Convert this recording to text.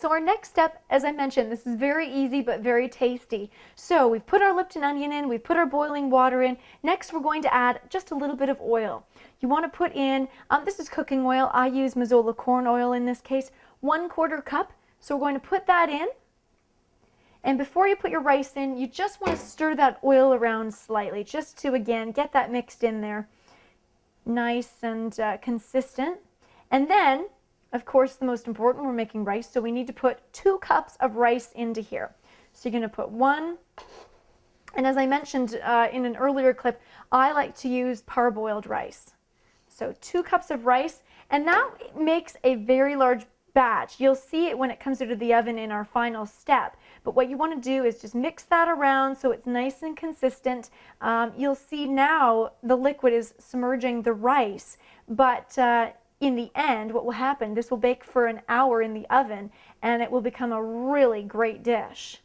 So our next step, as I mentioned, this is very easy but very tasty. So we've put our Lipton onion in, we've put our boiling water in. Next we're going to add just a little bit of oil. You want to put in, this is cooking oil, I use Mazola corn oil in this case, 1/4 cup. So we're going to put that in. And before you put your rice in, you just want to stir that oil around slightly, just to, again, get that mixed in there. Nice and consistent. And then, of course, the most important, we're making rice, so we need to put 2 cups of rice into here. So you're going to put 1, and as I mentioned in an earlier clip, I like to use parboiled rice. So 2 cups of rice, and that makes a very large batch. You'll see it when it comes out of the oven in our final step. But what you want to do is just mix that around so it's nice and consistent. You'll see now the liquid is submerging the rice, but in the end, what will happen, this will bake for an hour in the oven, and it will become a really great dish.